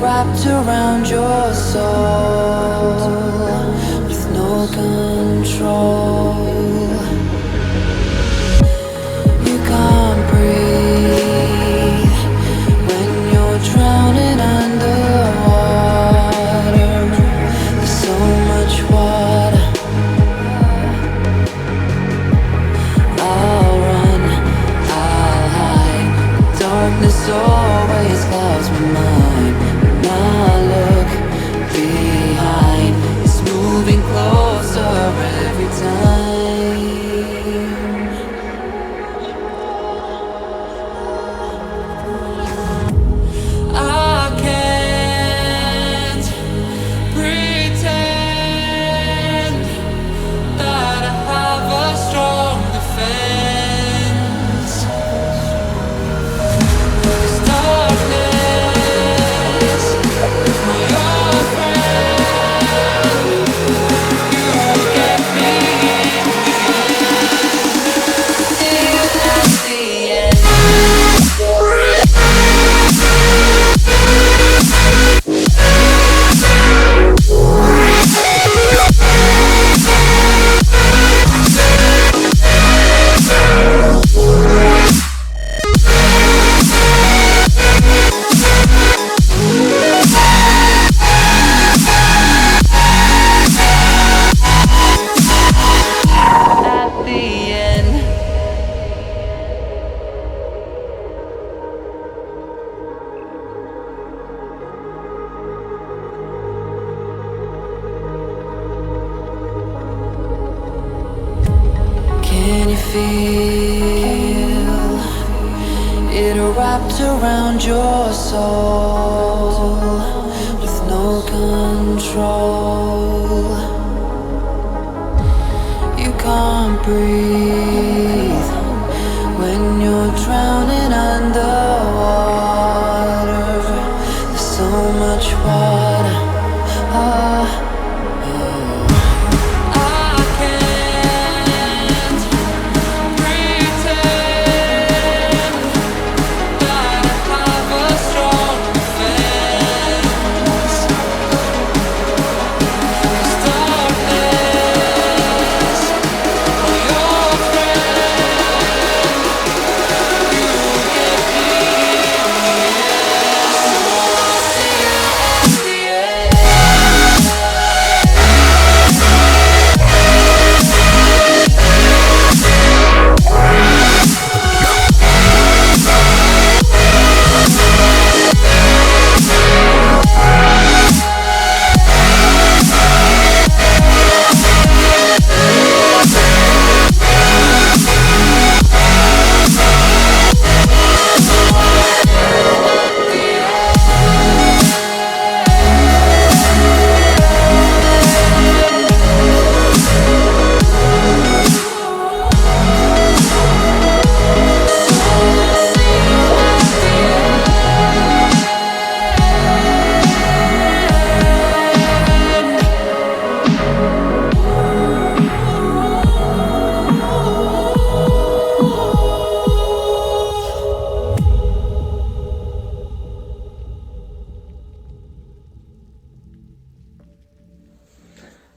Wrapped around your soul with no control. You can't breathe when you're drowning underwater. There's so much water. I'll run, I'll hide. Darkness always clouds my mind. Now look behind, it's moving closer every time. I can't pretend that I have a strong defense. This darkness, your friend, you get me till at the end. Can you feel it wrapped around your soul with no control? You can't breathe when you're drowning underwater. There's so much water.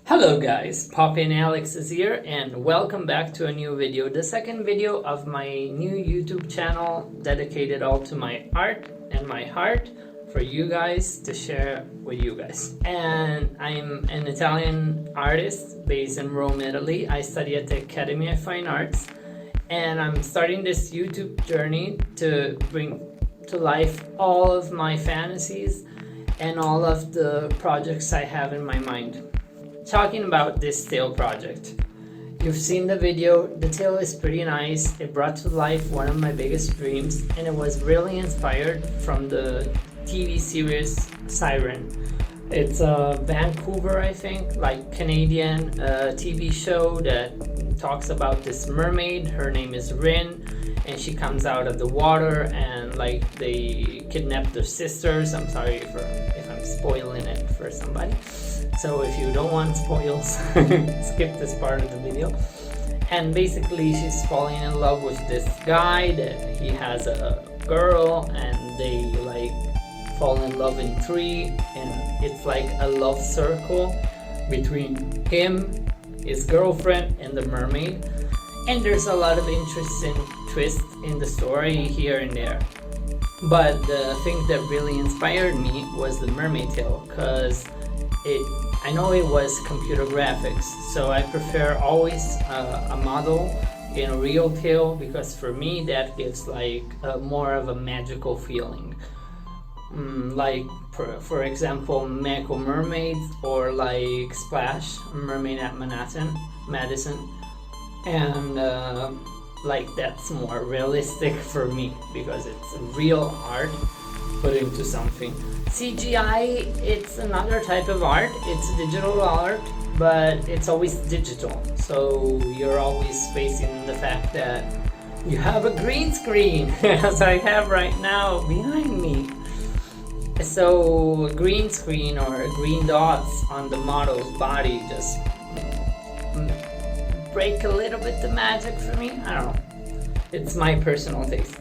Hello guys, Poppy and Alex is here and welcome back to a new video. The second video of my new YouTube channel dedicated all to my art and my heart for you guys to share with you guys. And I'm an Italian artist based in Rome, Italy. I study at the Academy of Fine Arts and I'm starting this YouTube journey to bring to life all of my fantasies and all of the projects I have in my mind. Talking about this tail project, you've seen the video. The tail is pretty nice. It brought to life one of my biggest dreams and it was really inspired from the TV series Siren. It's a Vancouver, I think, like Canadian TV show that talks about this mermaid. Her name is Rin, and she comes out of the water and like they kidnap their sisters. I'm sorry if I'm spoiling it for somebody. So if you don't want spoils, skip this part of the video. And basically she's falling in love with this guy that he has a girl, and they like fall in love in three, and it's like a love circle between him, his girlfriend, and the mermaid. And there's a lot of interesting twists in the story here and there. But the thing that really inspired me was the mermaidtail, because I know it was computer graphics, so I prefer always a model in a real tail, because for me that gives like more of a magical feeling. Like for example, Mako Mermaid, or like Splash, Mermaid at Madison, and like that's more realistic for me because it's real art put into something. CGI, it's another type of art. It's digital art, but it's always digital, so you're always facing the fact that you have a green screen as I have right now behind me. So green screen or green dots on the model's body just break a little bit the magic for me. I don't know. It's my personal taste.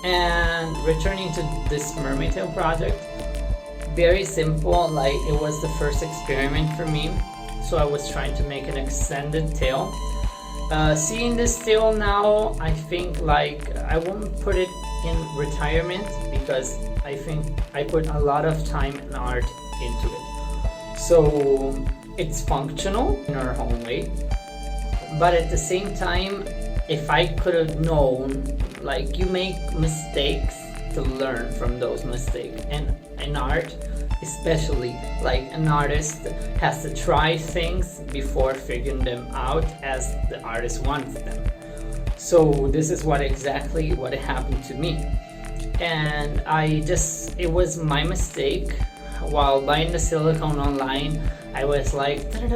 And returning to this mermaidtail project, very simple. Like it was the first experiment for me, so I was trying to make an extended tail. Seeing this tail now, I think like I won't put it in retirement because I think I put a lot of time and art into it. So it's functional in our own way, but at the same time, if I could have known, like you make mistakes to learn from those mistakes, and in art especially, like an artist has to try things before figuring them out as the artist wants them. So this is exactly what happened to me. And it was my mistake. While buying the silicone online, I was like, and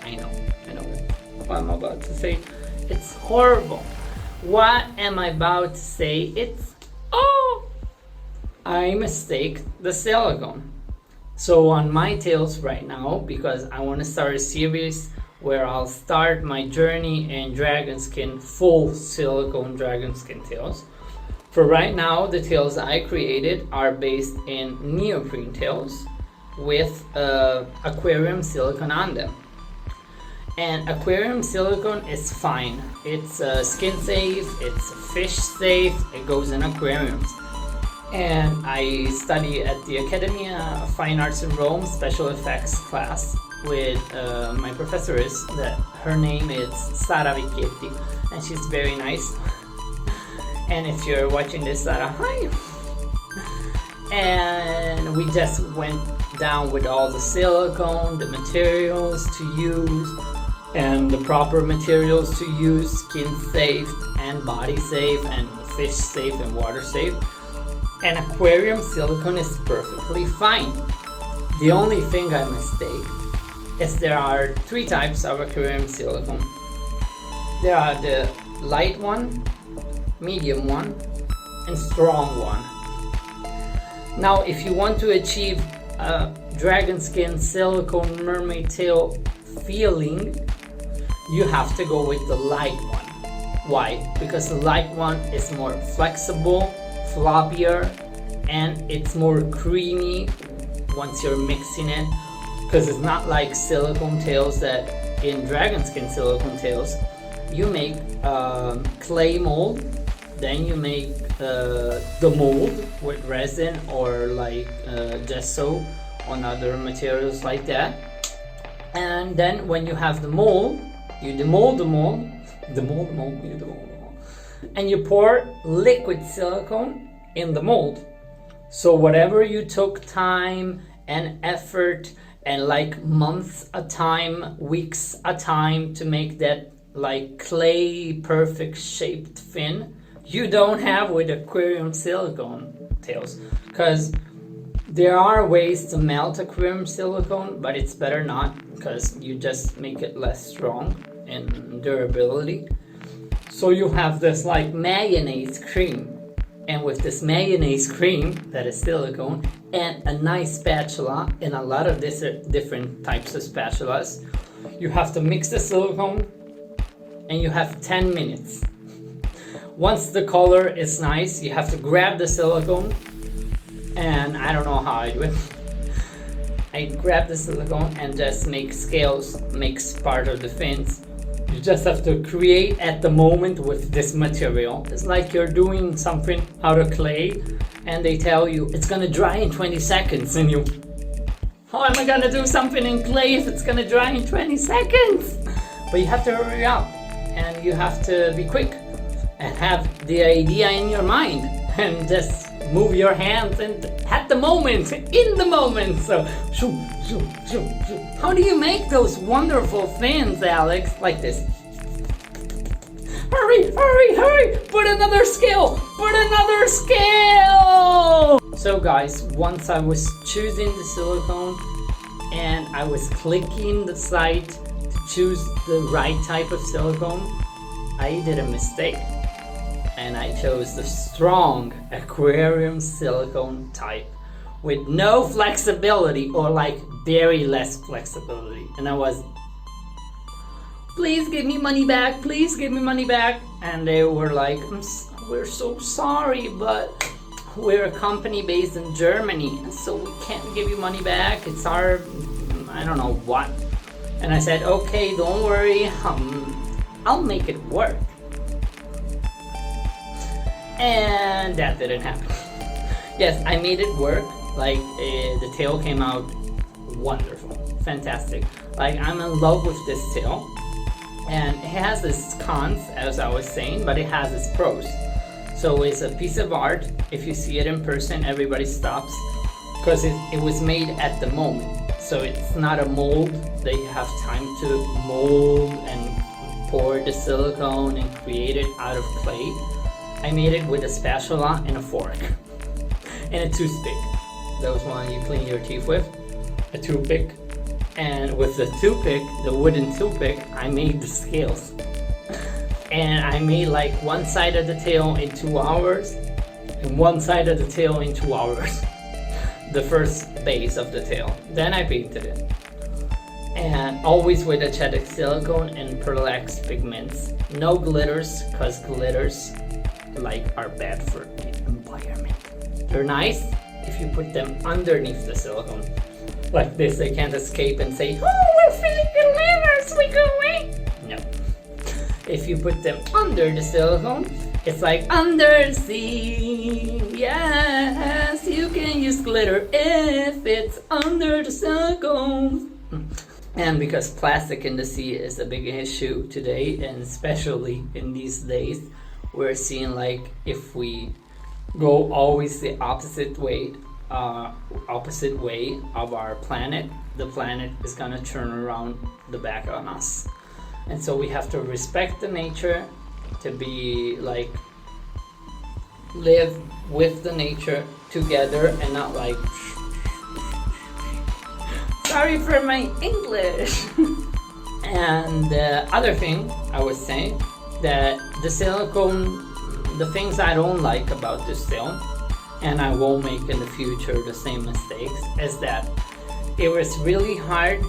I know what I'm about to say. It's horrible. What am I about to say? I mistake the silicone. So on my tails right now, because I want to start a series where I'll start my journey in dragon skin, full silicone dragon skin tails. For right now, the tails I created are based in neoprene tails with aquarium silicone on them. And aquarium silicone is fine. It's skin safe, it's fish safe, it goes in aquariums. And I study at the Academia of Fine Arts in Rome special effects class with my professor her name is Sara Vicchetti, and she's very nice. And if you're watching this, Sara, hi! And we just went down with all the silicone, the materials to use, and the proper materials to use, skin safe and body safe and fish safe and water safe. And aquarium silicone is perfectly fine. The only thing I mistake is there are 3 types of aquarium silicone. There are the light one, medium one, and strong one. Now, if you want to achieve a dragon skin silicone mermaid tail feeling, you have to go with the light one. Why? Because the light one is more flexible, floppier, and it's more creamy once you're mixing it, because it's not like silicone tails that in dragon skin silicone tails you make clay mold, then you make the mold with resin or like gesso on other materials like that, and then when you have the mold, you demold the mold, and you pour liquid silicone in the mold. So whatever you took time and effort and like months a time, weeks a time to make that like clay perfect shaped fin, you don't have with aquarium silicone tails, because there are ways to melt aquarium silicone, but it's better not, because you just make it less strong in durability. So you have this like mayonnaise cream, and with this mayonnaise cream that is silicone and a nice spatula and a lot of different types of spatulas, you have to mix the silicone and you have 10 minutes. Once the color is nice, you have to grab the silicone, and I don't know how I do it. I grab the silicone and just make scales, makes part of the fins. You just have to create at the moment with this material. It's like you're doing something out of clay and they tell you it's gonna dry in 20 seconds and you, how am I gonna do something in clay if it's gonna dry in 20 seconds? But you have to hurry up and you have to be quick and have the idea in your mind and just move your hands and at the moment, in the moment. So, shoo, shoo, shoo, shoo. How do you make those wonderful fins, Alex? Like this. Hurry, hurry, hurry! Put another scale! Put another scale! So guys, once I was choosing the silicone and I was clicking the site to choose the right type of silicone, I did a mistake. And I chose the strong aquarium silicone type with no flexibility, or like very less flexibility. And I was, please give me money back, please give me money back. And they were like, we're so sorry, but we're a company based in Germany, so we can't give you money back. It's our, I don't know what. And I said, okay, don't worry, I'll make it work. And that didn't happen. Yes, I made it work. Like the tail came out wonderful, fantastic. Like I'm in love with this tail, and it has its cons, as I was saying, but it has its pros. So it's a piece of art. If you see it in person, everybody stops, because it was made at the moment. So it's not a mold that you have time to mold and pour the silicone and create it out of clay. I made it with a spatula and a fork and a toothpick. Those one you clean your teeth with, a toothpick. And with the toothpick, the wooden toothpick, I made the scales. And I made like one side of the tail in 2 hours and one side of the tail in 2 hours. The first base of the tail. Then I painted it. And always with acetic silicone and pearlax pigments. No glitters, because glitters are bad for the environment. They're nice if you put them underneath the silicone. Like this, they can't escape and say, oh, we're feeling glitters, we go away. No. If you put them under the silicone, it's like under the sea. Yes, you can use glitter if it's under the silicone. And because plastic in the sea is a big issue today, and especially in these days, we're seeing like if we go always the opposite way of our planet, the planet is gonna turn around the back on us. And so we have to respect the nature, to be like live with the nature together and not like sorry for my English. And the other thing I was saying, that the silicone, the things I don't like about this film, and I won't make in the future the same mistakes, is that it was really hard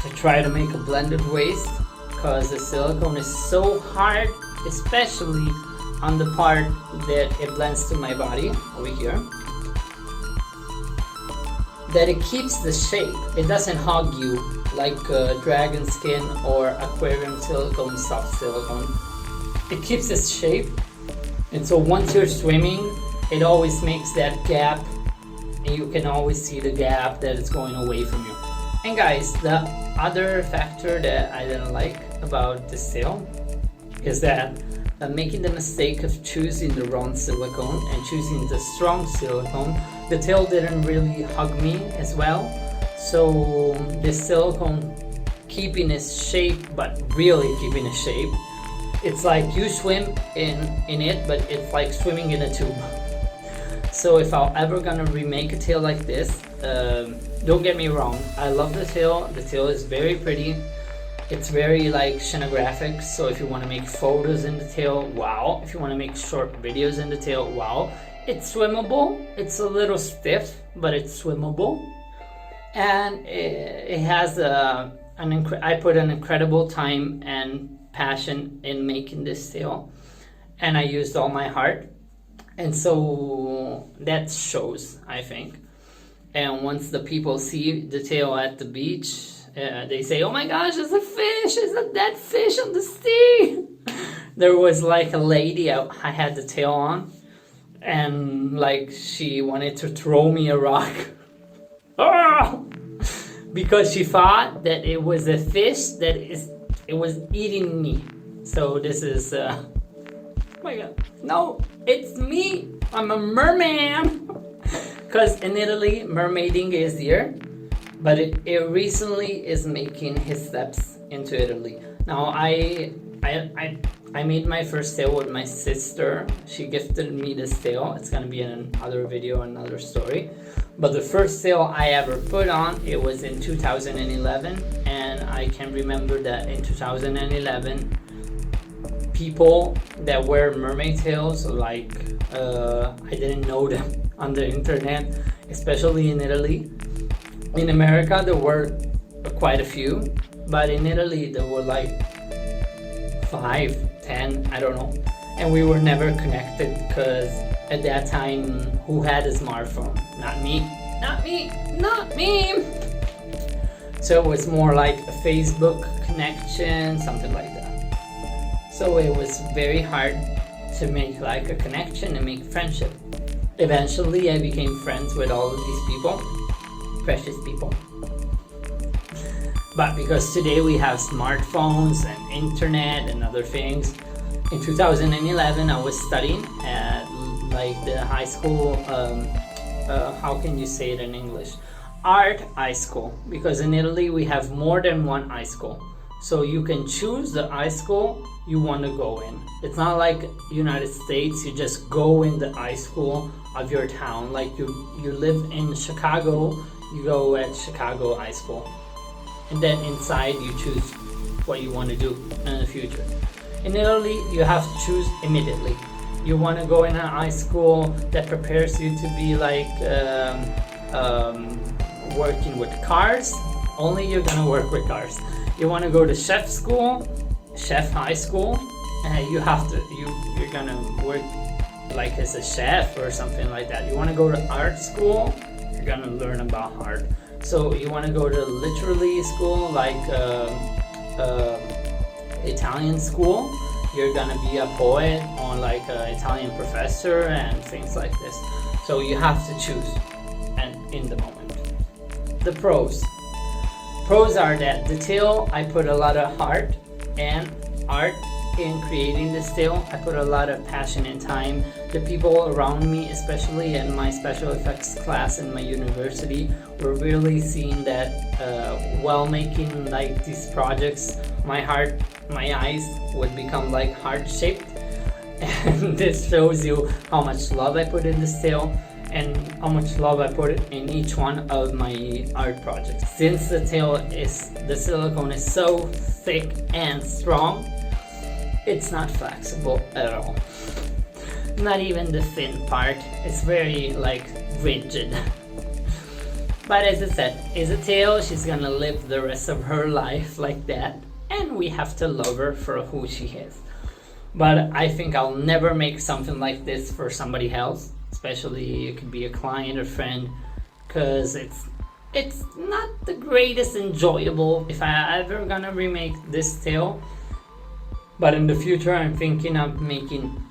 to try to make a blended waist, because the silicone is so hard, especially on the part that it blends to my body over here, that it keeps the shape. It doesn't hug you like dragon skin or aquarium silicone, soft silicone. It keeps its shape, and so once you're swimming, it always makes that gap, and you can always see the gap that is going away from you. And guys, the other factor that I didn't like about this tail is that I'm making the mistake of choosing the wrong silicone and choosing the strong silicone. The tail didn't really hug me as well, so this silicone keeping its shape, but really keeping its shape, it's like you swim in it, but it's like swimming in a tube. So if I'm ever gonna remake a tail like this, don't get me wrong, I love the tail. The tail is very pretty. It's very like scenographic, so if you want to make photos in the tail, wow. If you want to make short videos in the tail, wow. It's swimmable. It's a little stiff, but it's swimmable. And it has I put an incredible time and passion in making this tail, and I used all my heart, and so that shows, I think. And once the people see the tail at the beach, they say, oh my gosh, it's a fish, it's a dead fish on the sea. There was like a lady, I had the tail on, and like she wanted to throw me a rock. Oh! Because she thought that it was a fish it was eating me. So this is, oh my god, no, it's me, I'm a merman. Because in Italy, mermaiding is here, but it recently is making his steps into Italy. Now I made my first tail with my sister. She gifted me this tail. It's gonna be in another video, another story. But the first tail I ever put on, it was in 2011, and I can remember that in 2011, people that wear mermaid tails, like I didn't know them on the internet, especially in Italy. In America there were quite a few, but in Italy there were like 5, 10, I don't know, and we were never connected because at that time, who had a smartphone? Not me, not me, not me. So it was more like a Facebook connection, something like that. So it was very hard to make like a connection and make friendship. Eventually I became friends with all of these people, precious people. But because today we have smartphones and internet and other things, in 2011 I was studying at like the high school, how can you say it in English? Art high school, because in Italy we have more than one high school. So you can choose the high school you want to go in. It's not like United States, you just go in the high school of your town. Like you live in Chicago, you go at Chicago High School. And then inside you choose what you want to do in the future. In Italy, you have to choose immediately. You want to go in a high school that prepares you to be like working with cars, only you're gonna work with cars. You want to go to chef school, chef high school, you're gonna work like as a chef or something like that. You want to go to art school, you're gonna learn about art. So you want to go to literary school, like Italian school, you're gonna be a poet or like an Italian professor and things like this. So you have to choose, and in the moment. The pros are that the tail, I put a lot of heart and art in creating this tail. I put a lot of passion and time. The people around me, especially in my special effects class in my university, were really seeing that while making like these projects, my eyes would become like heart-shaped. And this shows you how much love I put in this tail and how much love I put in each one of my art projects. Since the silicone is so thick and strong, it's not flexible at all. Not even the thin part, it's very like rigid. But as I said, it's a tail, she's gonna live the rest of her life like that, and we have to love her for who she is. But I think I'll never make something like this for somebody else, especially it could be a client or friend, because it's not the greatest enjoyable if I ever gonna remake this tail. But in the future I'm thinking of making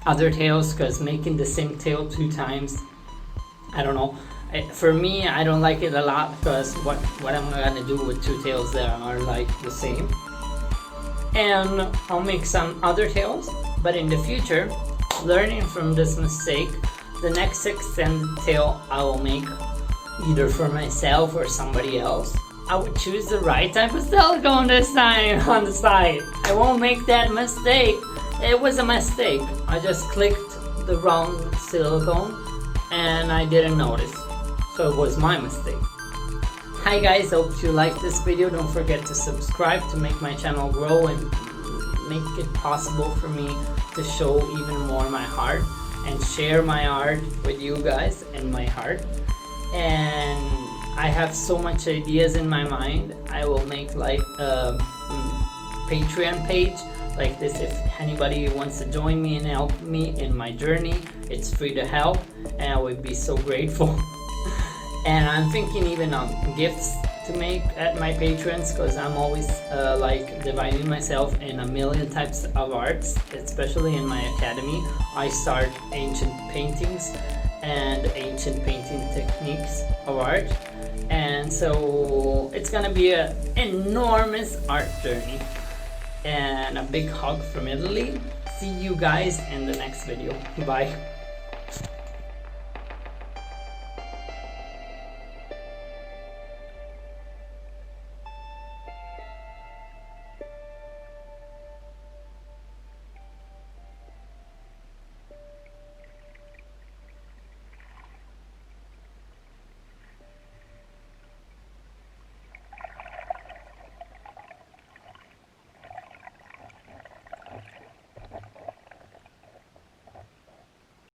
other tails, because making the same tail 2 times, I don't know. For me, I don't like it a lot, because what I'm gonna do with 2 tails that are like the same. And I'll make some other tails, but in the future, learning from this mistake, the next extended tail I will make either for myself or somebody else I would choose the right type of silicone this time on the side. I won't make that mistake. It was a mistake. I just clicked the wrong silicone and I didn't notice. So it was my mistake. Hi guys, hope you liked this video. Don't forget to subscribe to make my channel grow and make it possible for me to show even more my heart and share my art with you guys and my heart. And I have so much ideas in my mind. I will make like a Patreon page like this. If anybody wants to join me and help me in my journey, it's free to help and I would be so grateful. And I'm thinking even of gifts to make at my patrons, because I'm always like dividing myself in a million types of arts, especially in my academy. I start ancient paintings and ancient painting techniques of art, and so it's gonna be an enormous art journey. And a big hug from Italy. See you guys in the next video. Bye.